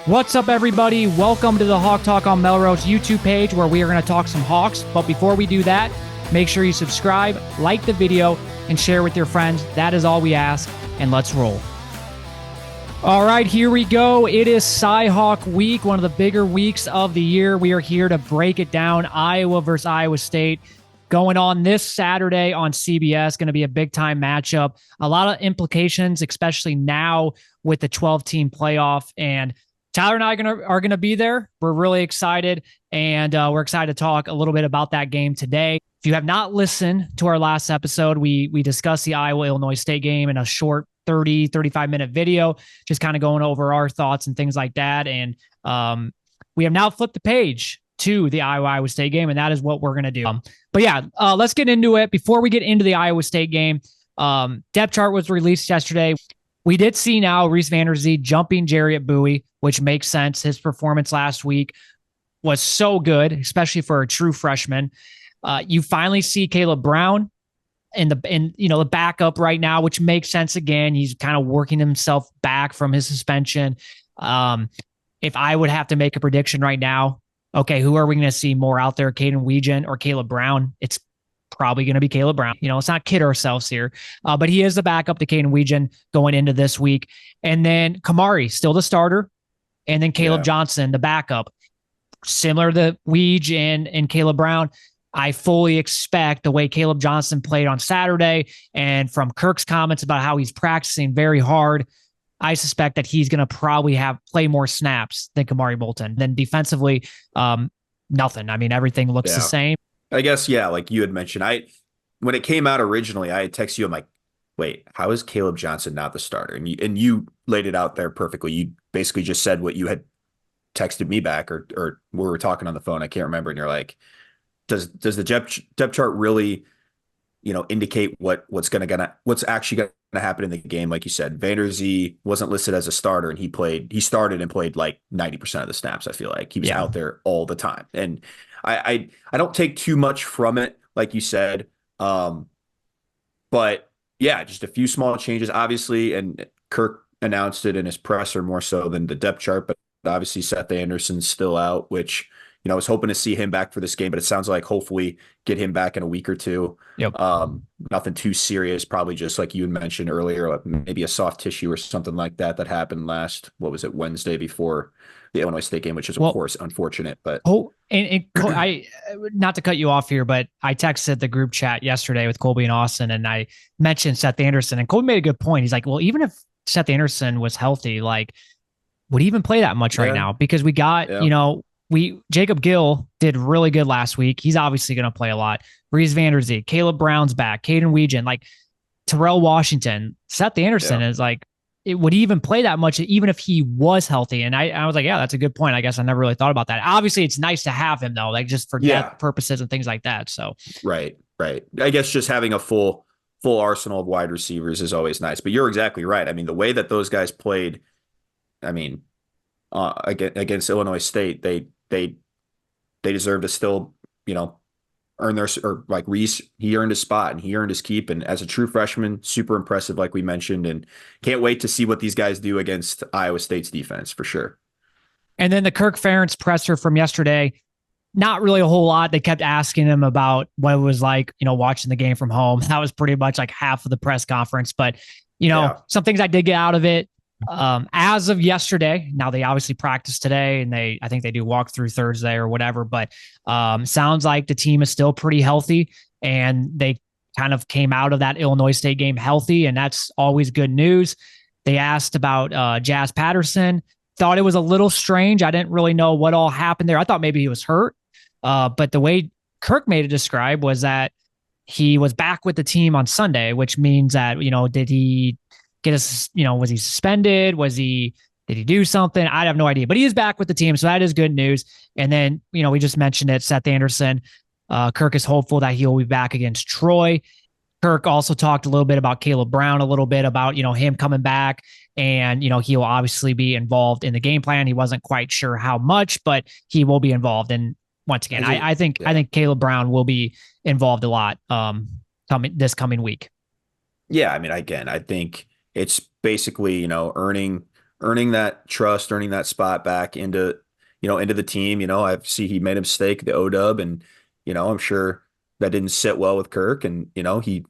What's up, everybody? Welcome to the Hawk Talk on Melrose YouTube page, where we are going to talk some Hawks. But before we do that, make sure you subscribe, like the video, and share with your friends. That is all we ask, and let's roll. All right, here we go. It is cyHAWK week, one of the bigger weeks of the year. We are here to break it down. Iowa versus Iowa State going on this Saturday on CBS. Going to be a big-time matchup. A lot of implications, especially now with the 12-team playoff. And Tyler and I are going to be there. We're really excited, and we're excited to talk a little bit about that game today. If you have not listened to our last episode, we discussed the Iowa-Illinois State game in a short 30, 35-minute video, just kind of going over our thoughts and things like that. And we have now flipped the page to the Iowa-Iowa State game, and that is what we're going to do. But yeah, let's get into it. Before we get into the Iowa State game, depth chart was released yesterday. We did see now Reese Vanderzee jumping Jarriett Buoy, which makes sense. His performance last week was so good, especially for a true freshman. You finally see Caleb Brown in the backup right now, which makes sense again. He's kind of working himself back from his suspension. If I would have to make a prediction right now, okay, who are we going to see more out there, Caden Weegan or Caleb Brown? It's probably going to be Caleb Brown. Let's not kid ourselves here. But he is the backup to Caden Weegan going into this week. And then Kamari, still the starter. And then Caleb Johnson, the backup. Similar to Weege and Caleb Brown, I fully expect the way Caleb Johnson played on Saturday, and from Kirk's comments about how he's practicing very hard, I suspect that he's going to probably play more snaps than Kamari Bolton. Then defensively, nothing. I mean, everything looks the same. I guess, like you had mentioned, when it came out originally, I had texted you. I'm like, wait, how is Caleb Johnson not the starter? And you laid it out there perfectly. You basically just said what you had texted me back, or we were talking on the phone. I can't remember. And you're like, does the depth chart really, indicate what's actually gonna happen in the game? Like you said, Vanderzee wasn't listed as a starter, and he started and played like 90% of the snaps. I feel like he was out there all the time, and I don't take too much from it, like you said. But yeah, just a few small changes, obviously, and Kirk announced it in his presser more so than the depth chart. But obviously, Seth Anderson's still out, which I was hoping to see him back for this game, but it sounds like hopefully get him back in a week or two. Yep. Nothing too serious, probably just like you had mentioned earlier, like maybe a soft tissue or something like that happened Wednesday before the Illinois State game, which is of course unfortunate. But I not to cut you off here, but I texted the group chat yesterday with Colby and Austin, and I mentioned Seth Anderson, and Colby made a good point. He's like, well, even if Seth Anderson was healthy, like, would he even play that much right now? Because we got, Jacob Gill did really good last week. He's obviously going to play a lot. Reese Vanderzee, Caleb Brown's back, Caden Weegan, like Terrell Washington. Seth Anderson is like, would he even play that much even if he was healthy? And I was like, yeah, that's a good point. I guess I never really thought about that. Obviously, it's nice to have him though, like just for depth purposes and things like that. So right. I guess just having a full arsenal of wide receivers is always nice. But you're exactly right. I mean, the way that those guys played, against Illinois State, they deserve to still, earn their, or like Reese, he earned his spot and he earned his keep. And as a true freshman, super impressive, like we mentioned, and can't wait to see what these guys do against Iowa State's defense for sure. And then the Kirk Ferentz presser from yesterday, not really a whole lot. They kept asking him about what it was like, watching the game from home. That was pretty much like half of the press conference, but some things I did get out of it. As of yesterday, now they obviously practice today, and I think they do walk through Thursday or whatever, but sounds like the team is still pretty healthy, and they kind of came out of that Illinois State game healthy, and that's always good news. They asked about Jazz Patterson, thought it was a little strange. I didn't really know what all happened there. I thought maybe he was hurt, but the way Kirk made it describe was that he was back with the team on Sunday, which means that, did he get us, was he suspended? Did he do something? I have no idea, but he is back with the team. So that is good news. And then, we just mentioned it, Seth Anderson, Kirk is hopeful that he'll be back against Troy. Kirk also talked a little bit about Caleb Brown, a little bit about, him coming back, and, he'll obviously be involved in the game plan. He wasn't quite sure how much, but he will be involved. And once again, I think Caleb Brown will be involved a lot this coming week. Yeah. I mean, again, I think it's basically, earning earning that trust, earning that spot back into, into the team. I see he made a mistake, the O-dub, and, I'm sure that didn't sit well with Kirk. And, he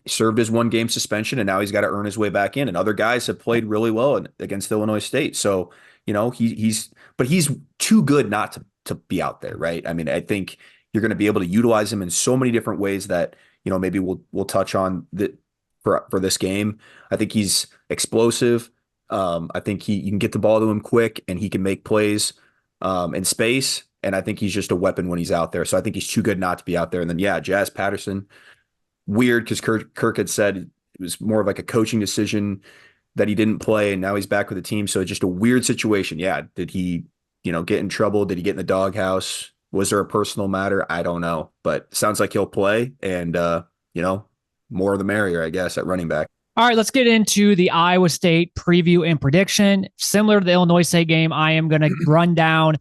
served his 1 game suspension, and now he's got to earn his way back in. And other guys have played really well against Illinois State. So, but he's too good not to be out there, right? I mean, I think you're going to be able to utilize him in so many different ways that, maybe we'll touch on that for this game. I think he's explosive. I think you can get the ball to him quick, and he can make plays in space. And I think he's just a weapon when he's out there. So I think he's too good not to be out there. And then, yeah, Jazz Patterson, weird because Kirk had said it was more of like a coaching decision that he didn't play, and now he's back with the team. So just a weird situation. Yeah. Did he, get in trouble? Did he get in the doghouse? Was there a personal matter? I don't know, but sounds like he'll play, and more the merrier, I guess, at running back. All right, let's get into the Iowa State preview and prediction. Similar to the Illinois State game, I am going to run down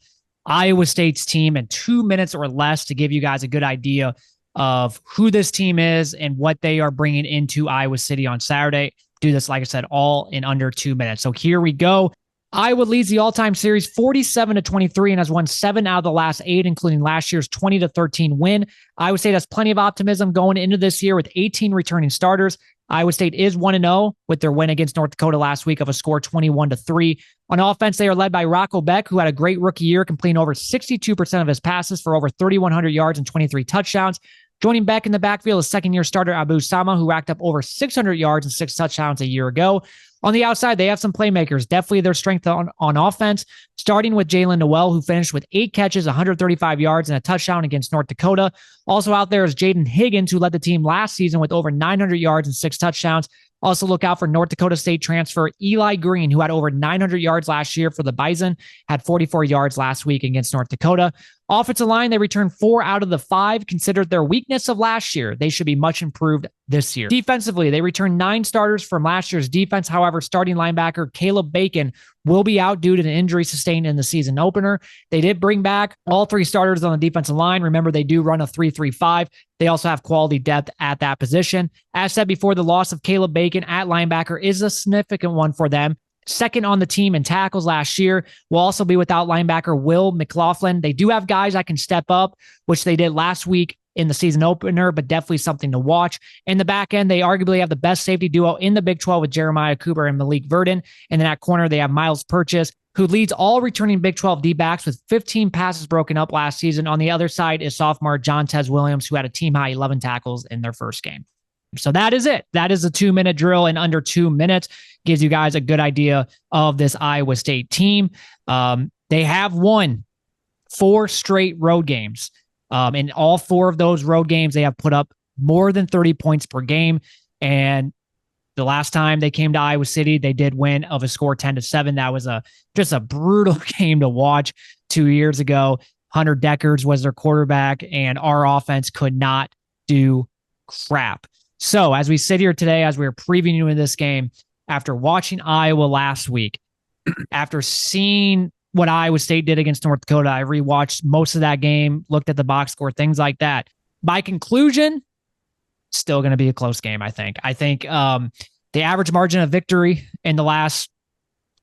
Iowa State's team in 2 minutes or less to give you guys a good idea of who this team is and what they are bringing into Iowa City on Saturday. Do this, like I said, all in under 2 minutes. So here we go. Iowa leads the all-time series 47-23 and has won 7 out of the last 8, including last year's 20-13 win. Iowa State has plenty of optimism going into this year with 18 returning starters. Iowa State is 1-0 with their win against North Dakota last week of a score 21-3. On offense, they are led by Rocco Beck, who had a great rookie year, completing over 62% of his passes for over 3,100 yards and 23 touchdowns. Joining Beck in the backfield is second-year starter Abu Sama, who racked up over 600 yards and 6 touchdowns a year ago. On the outside, they have some playmakers, definitely their strength on offense, starting with Jalen Noel, who finished with 8 catches, 135 yards, and a touchdown against North Dakota. Also out there is Jaden Higgins, who led the team last season with over 900 yards and 6 touchdowns. Also look out for North Dakota State transfer Eli Green, who had over 900 yards last year for the Bison, had 44 yards last week against North Dakota. Offensive line, they returned 4 out of the 5, considered their weakness of last year. They should be much improved this year. Defensively, they returned 9 starters from last year's defense. However, starting linebacker Caleb Bacon will be out due to an injury sustained in the season opener. They did bring back all 3 starters on the defensive line. Remember, they do run a 3-3-5. They also have quality depth at that position. As said before, the loss of Caleb Bacon at linebacker is a significant one for them. Second on the team in tackles last year. Will also be without linebacker Will McLaughlin. They do have guys that can step up, which they did last week in the season opener, but definitely something to watch. In the back end, they arguably have the best safety duo in the Big 12 with Jeremiah Cooper and Malik Verdon. And then at corner, they have Miles Purchase, who leads all returning Big 12 D-backs with 15 passes broken up last season. On the other side is sophomore John Tez Williams, who had a team-high 11 tackles in their first game. So that is it. That is a 2-minute drill in under 2 minutes. Gives you guys a good idea of this Iowa State team. They have won 4 straight road games. In all 4 of those road games, they have put up more than 30 points per game. And the last time they came to Iowa City, they did win of a score 10-7. That was just a brutal game to watch 2 years ago. Hunter Deckers was their quarterback, and our offense could not do crap. So as we sit here today, as we're previewing this game, after watching Iowa last week, after seeing what Iowa State did against North Dakota, I rewatched most of that game, looked at the box score, things like that. By conclusion, still going to be a close game, I think. I think the average margin of victory in the last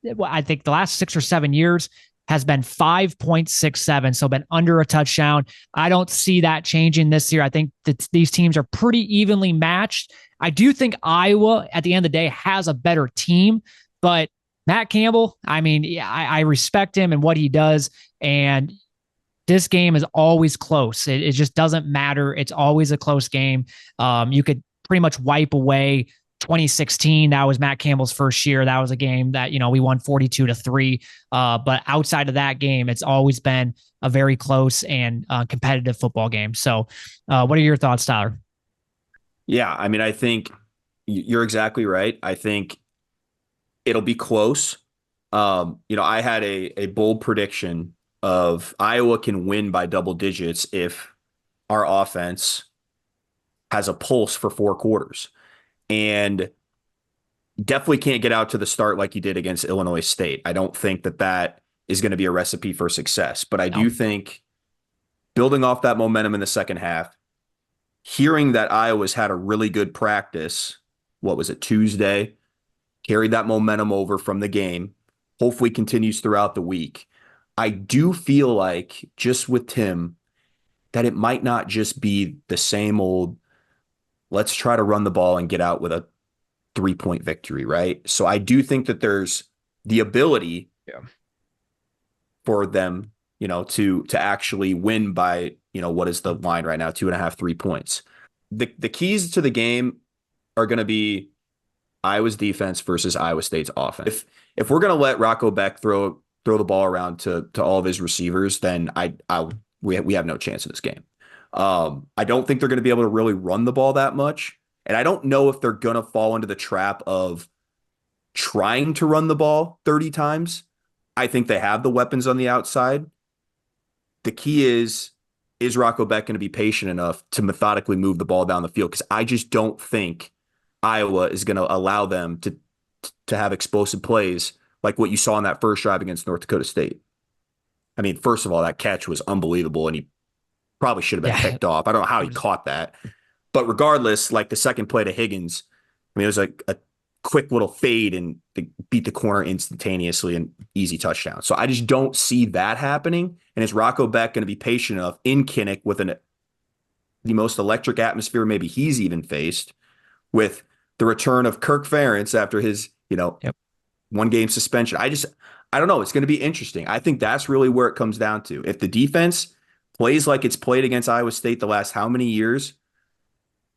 6 or 7 years has been 5.67, so been under a touchdown. I don't see that changing this year. I think that these teams are pretty evenly matched. I do think Iowa, at the end of the day, has a better team, but Matt Campbell, I mean, yeah, I respect him and what he does, and this game is always close. It just doesn't matter. It's always a close game. You could pretty much wipe away 2016. That was Matt Campbell's first year. That was a game that, we won 42-3. But outside of that game, it's always been a very close and competitive football game. So what are your thoughts, Tyler? Yeah, I mean, I think you're exactly right. I think it'll be close. I had a bold prediction of Iowa can win by double digits if our offense has a pulse for 4 quarters. And definitely can't get out to the start like you did against Illinois State. I don't think that is going to be a recipe for success. But I do think building off that momentum in the second half, hearing that Iowa's had a really good practice, what was it, Tuesday, carried that momentum over from the game, hopefully continues throughout the week. I do feel like just with Tim that it might not just be the same old, let's try to run the ball and get out with a 3-point victory, right? So I do think that there's the ability for them, to actually win by, what is the line right now? 2.5, 3 points. The keys to the game are going to be Iowa's defense versus Iowa State's offense. If we're going to let Rocco Beck throw the ball around to all of his receivers, then we have no chance in this game. I don't think they're going to be able to really run the ball that much. And I don't know if they're going to fall into the trap of trying to run the ball 30 times. I think they have the weapons on the outside. The key is Rocco Beck going to be patient enough to methodically move the ball down the field? Because I just don't think Iowa is going to allow them to have explosive plays like what you saw in that first drive against North Dakota State. I mean, first of all, that catch was unbelievable, and he probably should have been picked off. I don't know how he caught that. But regardless, like the second play to Higgins, I mean, it was like a quick little fade and they beat the corner instantaneously and easy touchdown. So I just don't see that happening. And is Rocco Beck going to be patient enough in Kinnick with the most electric atmosphere maybe he's even faced, with the return of Kirk Ferentz after his, 1-game suspension? I don't know. It's going to be interesting. I think that's really where it comes down to. If the defense plays like it's played against Iowa State the last how many years,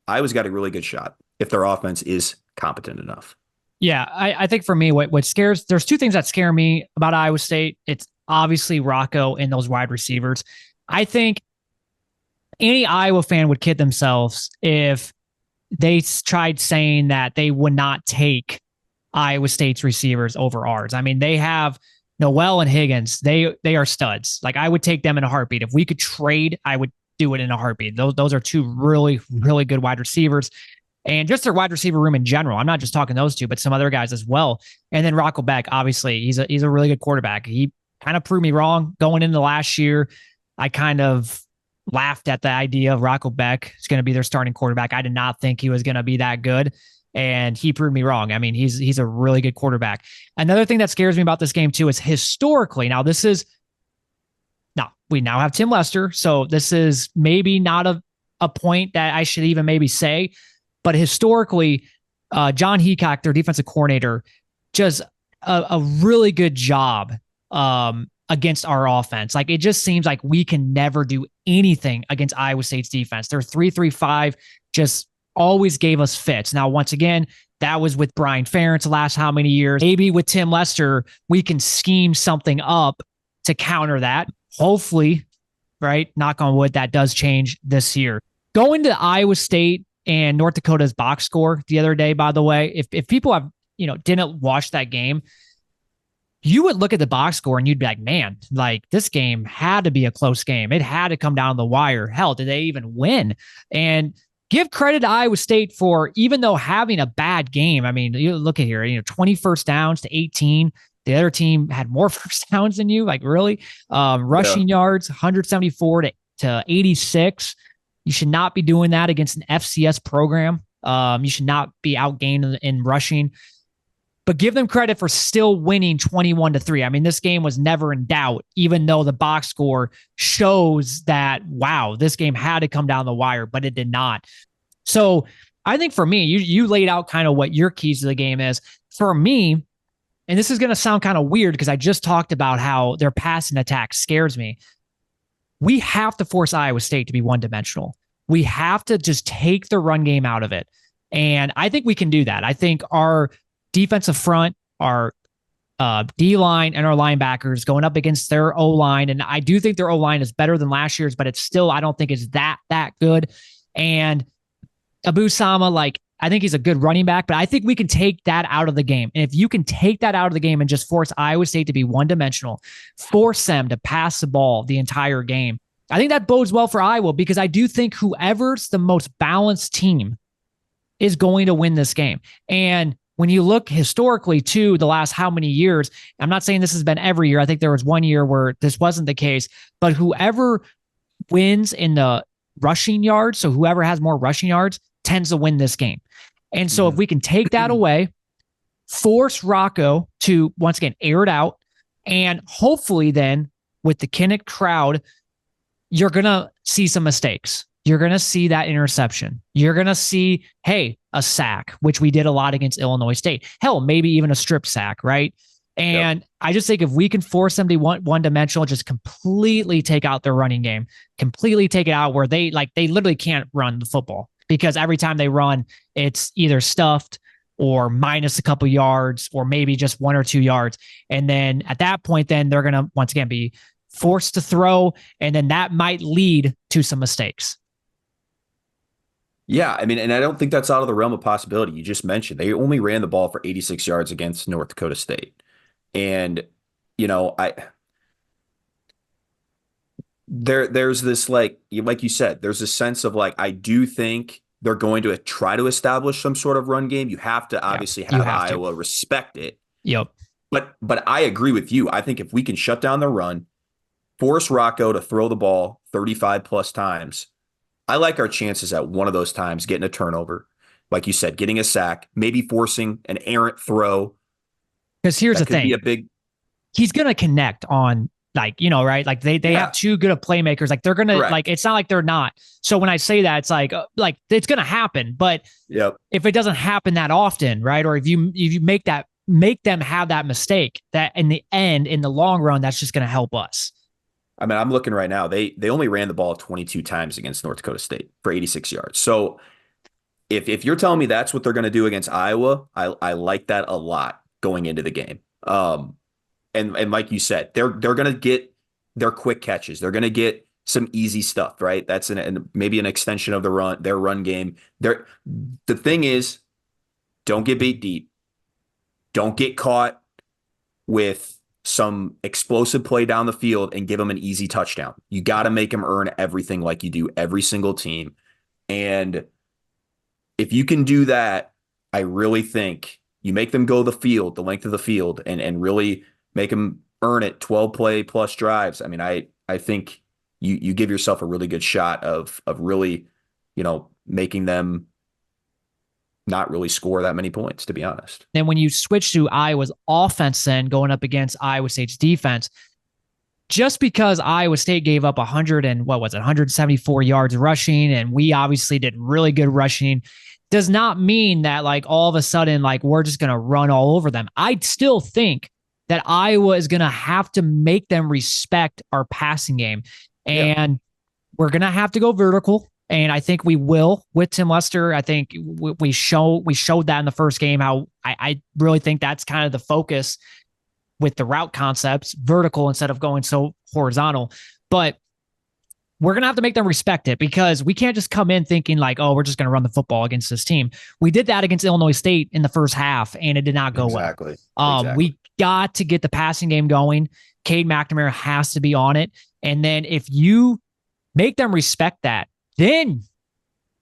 Iowa's got a really good shot if their offense is competent enough. Yeah, I think for me, there's two things that scare me about Iowa State. It's obviously Rocco and those wide receivers. I think any Iowa fan would kid themselves if they tried saying that they would not take Iowa State's receivers over ours. I mean, they have Noel and Higgins. They are studs. Like, I would take them in a heartbeat. If we could trade, I would do it in a heartbeat. Those are two really, really good wide receivers. And just their wide receiver room in general. I'm not just talking those two, but some other guys as well. And then Rocco Beck, obviously, he's a really good quarterback. He kind of proved me wrong going into last year. I kind of laughed at the idea of Rocco Beck is going to be their starting quarterback. I did not think he was going to be that good, and he proved me wrong. I mean, he's a really good quarterback. Another thing that scares me about this game too is historically. Now, we now have Tim Lester, so this is maybe not a point that I should even maybe say. But historically, John Heacock, their defensive coordinator, does a really good job against our offense. Like, it just seems like we can never do anything against Iowa State's defense. Their 3-3-5 just always gave us fits. Now, once again, that was with Brian Ferentz the last how many years. Maybe with Tim Lester, we can scheme something up to counter that. Hopefully, right? Knock on wood, that does change this year. Going to Iowa State and North Dakota's box score the other day, by the way, if people have, didn't watch that game, you would look at the box score and you'd be like, man, like, this game had to be a close game. It had to come down the wire. Hell, did they even win? And give credit to Iowa State for, even though having a bad game, I mean, you look at here, 20 first downs to 18. The other team had more first downs than you, like, really. Rushing yards, 174 to 86. You should not be doing that against an FCS program. You should not be outgained in rushing. But give them credit for still winning 21-3. I mean, this game was never in doubt, even though the box score shows that, wow, this game had to come down the wire, but it did not. So I think for me, you laid out kind of what your keys to the game is. For me, and this is going to sound kind of weird because I just talked about how their passing attack scares me. We have to force Iowa State to be one-dimensional. We have to just take the run game out of it. And I think we can do that. I think our defensive front, our D-line, and our linebackers going up against their O-line, and I do think their O-line is better than last year's, but it's still, I don't think it's that good. And Abu Sama, like, I think he's a good running back, but I think we can take that out of the game. And if you can take that out of the game and just force Iowa State to be one-dimensional, force them to pass the ball the entire game, I think that bodes well for Iowa, because I do think whoever's the most balanced team is going to win this game. And when you look historically to the last how many years, I'm not saying this has been every year. I think there was one year where this wasn't the case, but whoever wins in the rushing yards, so whoever has more rushing yards, tends to win this game. And so if we can take that away, force Rocco to once again air it out. And hopefully then with the Kinnick crowd, you're going to see some mistakes. You're going to see that interception. You're going to see, hey, a sack, which we did a lot against Illinois State. Hell, maybe even a strip sack, right? And I just think if we can force them to be one-dimensional, just completely take out their running game, completely take it out where they literally can't run the football because every time they run, it's either stuffed or minus a couple yards or maybe just 1 or 2 yards. And then at that point, then they're going to once again be forced to throw, and then that might lead to some mistakes. Yeah, I mean, and I don't think that's out of the realm of possibility. You just mentioned they only ran the ball for 86 yards against North Dakota State. And, you know, there's this like you said, there's a sense of like, I do think they're going to try to establish some sort of run game. You have to obviously have Iowa respect it. Yep. But I agree with you. I think if we can shut down the run, force Rocco to throw the ball 35 plus times, I like our chances at one of those times getting a turnover. Like you said, getting a sack, maybe forcing an errant throw. Because here's the thing. He's going to connect on, like, you know, right? Like they have too good of playmakers. Like they're going to, like, it's not like they're not. So when I say that, it's like it's going to happen. But if it doesn't happen that often, right? Or if you make them have that mistake, that in the end, in the long run, that's just going to help us. I mean, I'm looking right now. They only ran the ball 22 times against North Dakota State for 86 yards. So if you're telling me that's what they're going to do against Iowa, I like that a lot going into the game. And like you said, they're going to get their quick catches. They're going to get some easy stuff, right? That's maybe an extension of their run game. The thing is, don't get beat deep. Don't get caught with some explosive play down the field and give them an easy touchdown. You got to make them earn everything like you do every single team. And if you can do that, I really think you make them go the length of the field, and really make them earn it 12 play plus drives. I mean, I think you give yourself a really good shot of really, you know, making them not really score that many points, to be honest. Then when you switch to Iowa's offense, then going up against Iowa State's defense, just because Iowa State gave up 174 yards rushing, and we obviously did really good rushing, does not mean that like all of a sudden, like we're just going to run all over them. I still think that Iowa is going to have to make them respect our passing game, and we're going to have to go vertical. And I think we will with Tim Lester. I think we showed that in the first game, how I really think that's kind of the focus with the route concepts, vertical instead of going so horizontal. But we're going to have to make them respect it, because we can't just come in thinking like, oh, we're just going to run the football against this team. We did that against Illinois State in the first half, and it did not go well. We got to get the passing game going. Cade McNamara has to be on it. And then if you make them respect that, then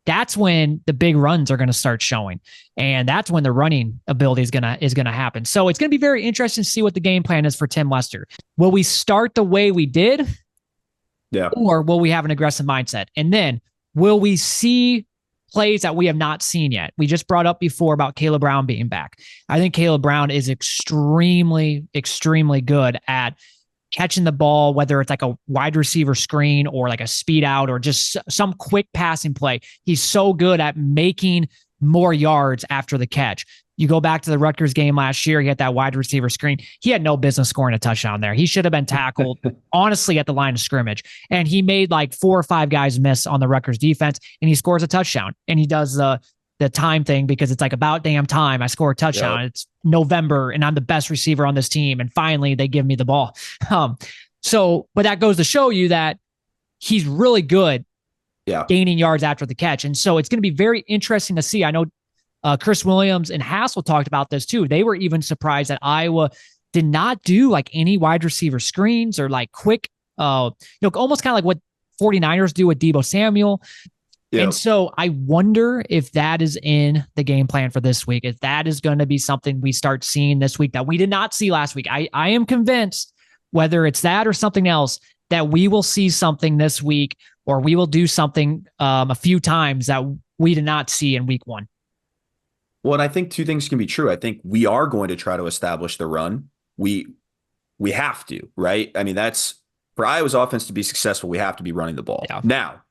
that's when the big runs are going to start showing. And that's when the running ability is going to happen. So it's going to be very interesting to see what the game plan is for Tim Lester. Will we start the way we did? Yeah. Or will we have an aggressive mindset? And then will we see plays that we have not seen yet? We just brought up before about Caleb Brown being back. I think Caleb Brown is extremely, extremely good at catching the ball, whether it's like a wide receiver screen or like a speed out or just some quick passing play. He's so good at making more yards after the catch. You go back to the Rutgers game last year, he had that wide receiver screen. He had no business scoring a touchdown there. He should have been tackled, honestly, at the line of scrimmage. And he made like 4 or 5 guys miss on the Rutgers defense, and he scores a touchdown. And he does the time thing, because it's like about damn time I score a touchdown. Yep. It's November and I'm the best receiver on this team, and finally they give me the ball. But that goes to show you that he's really good gaining yards after the catch. And so it's going to be very interesting to see. I know Chris Williams and Hassel talked about this too. They were even surprised that Iowa did not do like any wide receiver screens or like quick, almost kind of like what 49ers do with Deebo Samuel. Yep. And so I wonder if that is in the game plan for this week, if that is going to be something we start seeing this week that we did not see last week. I am convinced, whether it's that or something else, that we will see something this week, or we will do something a few times that we did not see in week 1. Well, and I think two things can be true. I think we are going to try to establish the run. We we have to, right? I mean, that's for Iowa's offense to be successful, we have to be running the ball. Yeah. Now,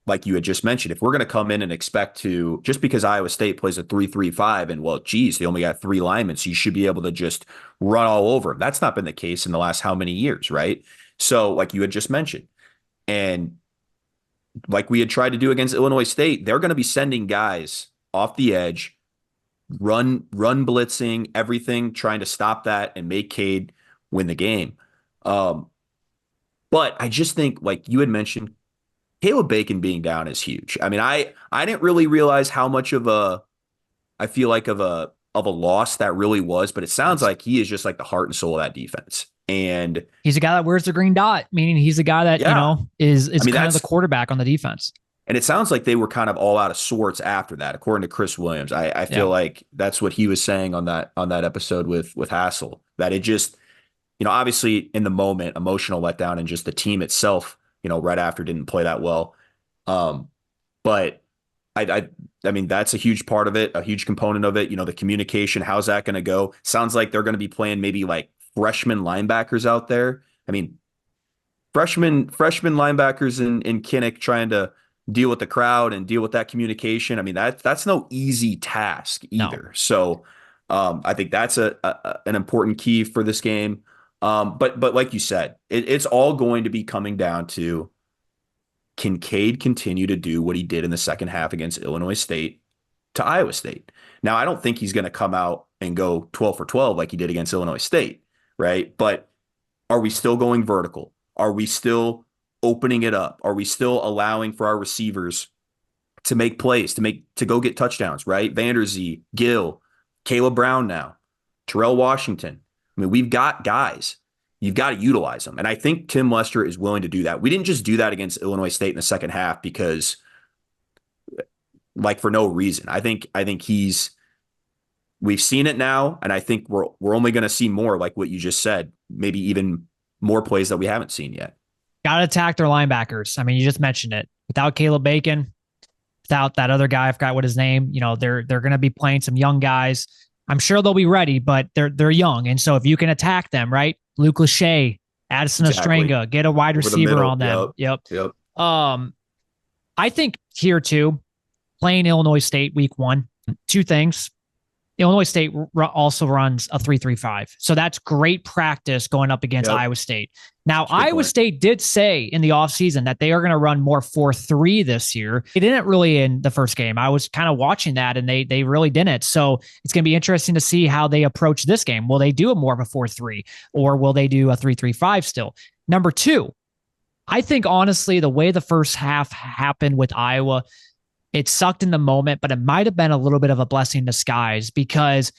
like you had just mentioned, if we're going to come in and expect to, just because Iowa State plays a 3-3-5 and, well, geez, they only got three linemen, so you should be able to just run all over them. That's not been the case in the last how many years, right? So, like you had just mentioned, and like we had tried to do against Illinois State, they're going to be sending guys off the edge, run blitzing, everything, trying to stop that and make Cade win the game. Um, but I just think, like you had mentioned, Caleb Bacon being down is huge. I mean, I didn't really realize how much of a I feel like of a loss that really was, but it sounds Yes. like he is just like the heart and soul of that defense. And He's a guy that wears the green dot, meaning he's a guy that, yeah, is I mean kind of the that's quarterback on the defense. and it sounds like they were kind of all out of sorts after that, according to Chris Williams. I Yeah. feel like that's what he was saying on that episode with Hassel. That it just, obviously in the moment, emotional letdown and just the team itself, right after didn't play that well. Um, but I mean, that's a huge part of it, a huge component of it. The communication, how's that going to go? Sounds like they're going to be playing maybe like freshman linebackers out there. I mean, freshman linebackers in Kinnick trying to deal with the crowd and deal with that communication. I mean, that's no easy task No. either. So I think that's an important key for this game. But like you said, it's all going to be coming down to, can Cade continue to do what he did in the second half against Illinois State to Iowa State? Now, I don't think he's going to come out and go 12 for 12 like he did against Illinois State, right? But are we still going vertical? Are we still opening it up? Are we still allowing for our receivers to make plays, to go get touchdowns, right? Vanderzee, Gill, Caleb Brown now, Terrell Washington. I mean, we've got guys. You've got to utilize them. And I think Tim Lester is willing to do that. We didn't just do that against Illinois State in the second half because, like, for no reason. I think we've seen it now, and I think we're only going to see more, like what you just said, maybe even more plays that we haven't seen yet. Got to attack their linebackers. I mean, you just mentioned it. Without Caleb Bacon, without that other guy, I forgot what his name, they're going to be playing some young guys. I'm sure they'll be ready, but they're young. And so if you can attack them, right? Luke Lachey, Addison Exactly. Ostrenga, get a wide Over the receiver middle. on them. Yep. I think here too, playing Illinois State week 1, two things. Illinois State also runs a 3-3-5. So that's great practice going up against Iowa State. Now, Iowa State did say in the offseason that they are going to run more 4-3 this year. They didn't really in the first game. I was kind of watching that, and they really didn't. So it's going to be interesting to see how they approach this game. Will they do a more of a 4-3, or will they do a 3-3-5 still? Number 2, I think, honestly, the way the first half happened with Iowa, it sucked in the moment, but it might have been a little bit of a blessing in disguise, because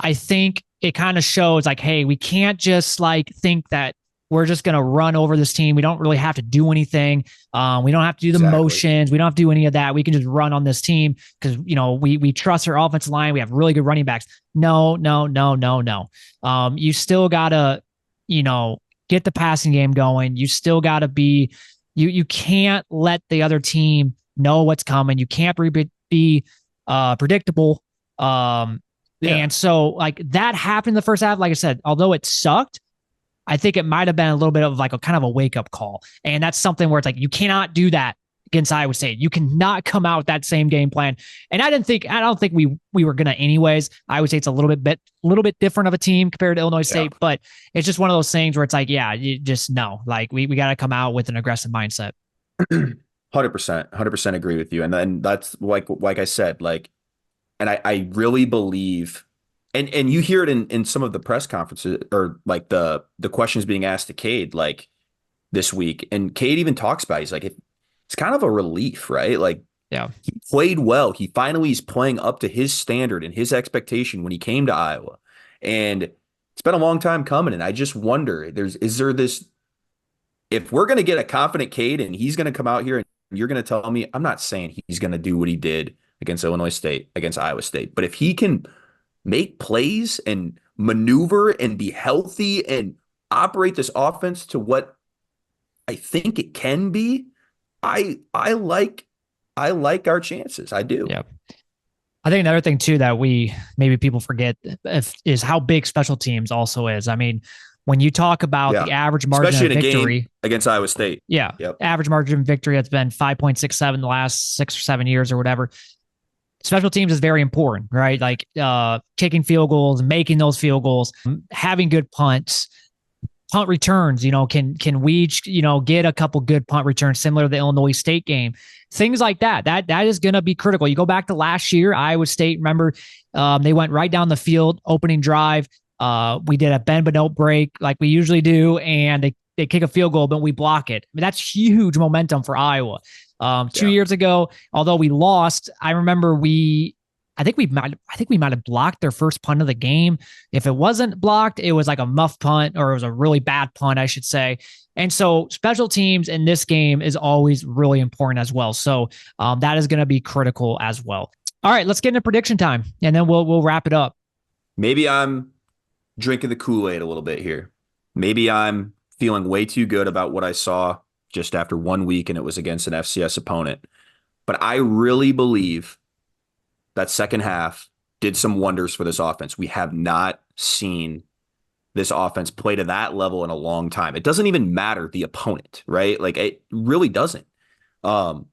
I think it kind of shows like, hey, we can't just like think that we're just going to run over this team. We don't really have to do anything. We don't have to do the motions. We don't have to do any of that. We can just run on this team because, we trust our offensive line. We have really good running backs. No. You still got to, get the passing game going. You still got to be, you can't let the other team know what's coming. You can't be predictable. And so like that happened in the first half. Like I said, although it sucked, I think it might have been a little bit of like a kind of a wake up call. And that's something where it's like, you cannot do that against Iowa State. You cannot come out with that same game plan. And I don't think we were going to anyways. Iowa State's a little bit different of a team compared to Illinois State, but it's just one of those things where it's like, yeah, you just know, like we got to come out with an aggressive mindset. 100% agree with you. And then that's like I said, like, and I really believe, and you hear it in some of the press conferences or like the questions being asked to Cade, like this week. And Cade even talks about, he's like, it's kind of a relief, right? Like, yeah, he played well. He finally is playing up to his standard and his expectation when he came to Iowa. And it's been a long time coming. And I just wonder, is there this, if we're going to get a confident Cade and he's going to come out here and you're going to tell me, I'm not saying he's going to do what he did against Illinois State, against Iowa State, but if he can make plays and maneuver and be healthy and operate this offense to what I think it can be, I like our chances. I do. Yeah. I think another thing too that maybe people forget is how big special teams also is. I mean, when you talk about the Yeah. average margin Especially of in a game victory against Iowa State. yeah, Yep. average margin of victory has been 5.67 the last 6 or 7 years or whatever. Special teams is very important, right? Like kicking field goals, making those field goals, having good punts, punt returns. Can we get a couple good punt returns similar to the Illinois State game? Things like that. That is going to be critical. You go back to last year, Iowa State. Remember, they went right down the field, opening drive. We did a bend but don't break like we usually do, and they kick a field goal, but we block it. I mean, that's huge momentum for Iowa. 2 years ago, although we lost, I remember I think we might have blocked their first punt of the game. If it wasn't blocked, it was like a muff punt, or it was a really bad punt, I should say. And so special teams in this game is always really important as well. So that is going to be critical as well. All right, let's get into prediction time, and then we'll wrap it up. Maybe I'm drinking the Kool-Aid a little bit here. Maybe I'm feeling way too good about what I saw just after 1 week, and it was against an FCS opponent. But I really believe that second half did some wonders for this offense. We have not seen this offense play to that level in a long time. It doesn't even matter the opponent, right? Like, it really doesn't. And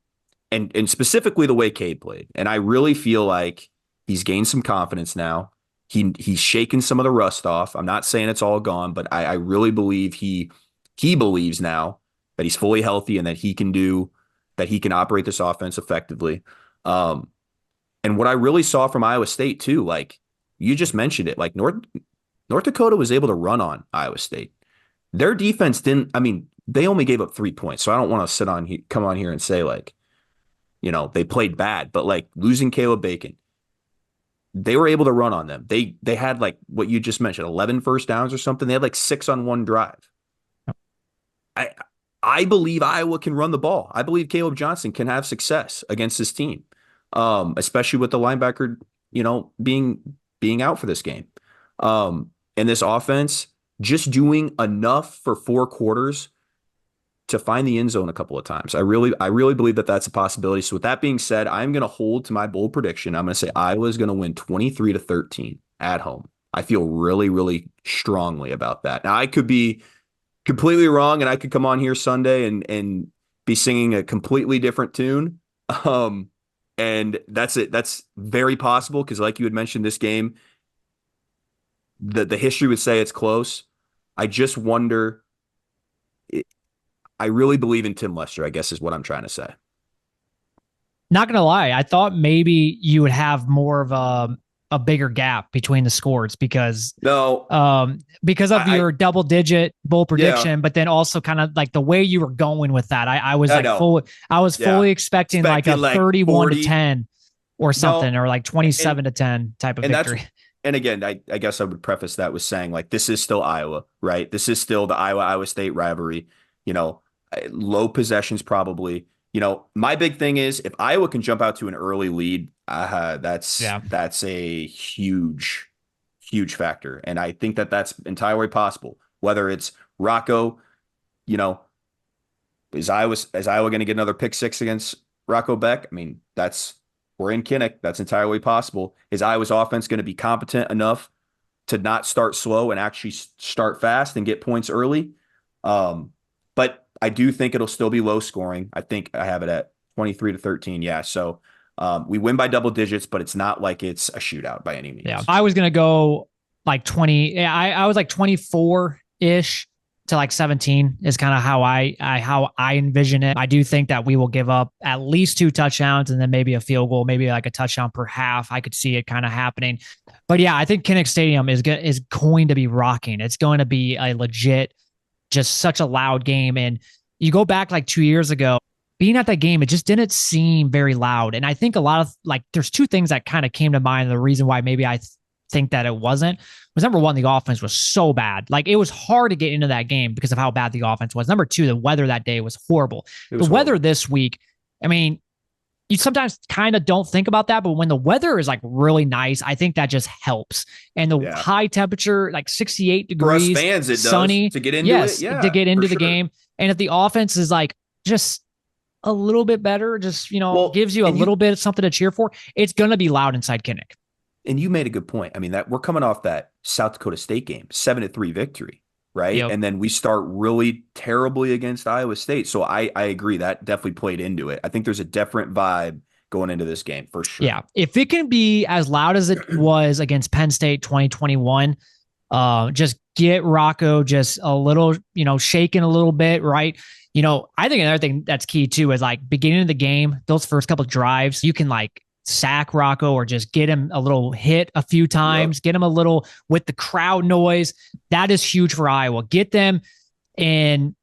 specifically the way Cade played. And I really feel like he's gained some confidence now. He's shaken some of the rust off. I'm not saying it's all gone, but I really believe he believes now that he's fully healthy and that he can operate this offense effectively. And what I really saw from Iowa State too, like you just mentioned it, like North Dakota was able to run on Iowa State. Their defense they only gave up 3 points. So I don't want to come on here and say like, they played bad, but like losing Caleb Bacon, they were able to run on them. They had like what you just mentioned, 11 first downs or something. They had like 6 on one drive. I believe Iowa can run the ball. I believe Caleb Johnson can have success against this team, especially with the linebacker, being out for this game. And this offense just doing enough for 4 quarters to find the end zone a couple of times. I really believe that that's a possibility. So with that being said, I'm going to hold to my bold prediction. I'm going to say Iowa is going to win 23-13 at home. I feel really, really strongly about that. Now I could be completely wrong, and I could come on here Sunday and be singing a completely different tune. And that's it. That's very possible because, like you had mentioned, this game, the history would say it's close. I just wonder. I really believe in Tim Lester, I guess is what I'm trying to say. Not going to lie. I thought maybe you would have more of a bigger gap between the scores because of your double digit bowl prediction, but then also kind of like the way you were going with that. I was fully expecting like a 31-10 or something, or like 27-10 type of victory. And again, I guess I would preface that with saying like, this is still Iowa, right? This is still the Iowa State rivalry, low possessions probably. My big thing is if Iowa can jump out to an early lead, that's a huge, huge factor. And I think that that's entirely possible. Whether it's Rocco, is Iowa going to get another pick 6 against Rocco Beck? I mean, we're in Kinnick. That's entirely possible. Is Iowa's offense going to be competent enough to not start slow and actually start fast and get points early? But I do think it'll still be low scoring. I think I have it at 23-13. Yeah. So we win by double digits, but it's not like it's a shootout by any means. Yeah. I was going to go like 20. Yeah, I was like 24-ish to like 17 is kind of how I envision it. I do think that we will give up at least 2 touchdowns and then maybe a field goal, maybe like a touchdown per half. I could see it kind of happening. But yeah, I think Kinnick Stadium is going to be rocking. It's going to be a legit, just such a loud game. And you go back like 2 years ago, being at that game, it just didn't seem very loud. And I think a lot of there's 2 things that kind of came to mind. The reason why maybe I think that it was number one, the offense was so bad. Like it was hard to get into that game because of how bad the offense was. Number 2, the weather that day was horrible. Weather this week, I mean, you sometimes kind of don't think about that, but when the weather is like really nice, I think that just helps. And the high temperature, like 68 degrees, for us fans, it sunny, does, to get into it. Yeah, to get into the game. And if the offense is like just a little bit better, just, Well, gives you a little bit of something to cheer for, it's going to be loud inside Kinnick. And you made a good point. I mean, that we're coming off that South Dakota State game, 7-3 victory, right? Yep. And then we start really terribly against Iowa State. So I agree that definitely played into it. I think there's a different vibe going into this game for sure. Yeah. If it can be as loud as it was against Penn State 2021, just get Rocco just a little, shaking a little bit, right? I think another thing that's key too is like beginning of the game, those first couple of drives, you can like sack Rocco or just get him a little hit a few times, get him a little with the crowd noise. That is huge for Iowa. Get them in,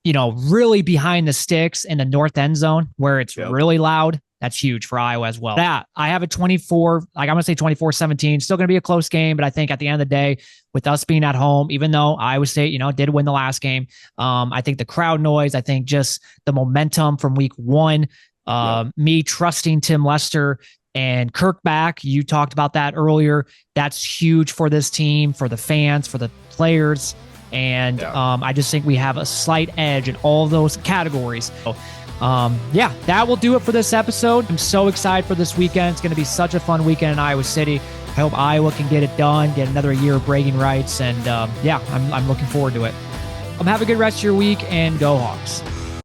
really behind the sticks in the north end zone where it's really loud. That's huge for Iowa as well. That I have a 24, like I'm going to say 24-17, still going to be a close game, but I think at the end of the day, with us being at home, even though Iowa State, did win the last game, I think the crowd noise, I think just the momentum from week one, me trusting Tim Lester and Kirk back. You talked about that earlier. That's huge for this team, for the fans, for the players. And I just think we have a slight edge in all of those categories. So, that will do it for this episode. I'm so excited for this weekend. It's going to be such a fun weekend in Iowa City. I hope Iowa can get it done, get another year of bragging rights. And I'm looking forward to it. Have a good rest of your week and go Hawks.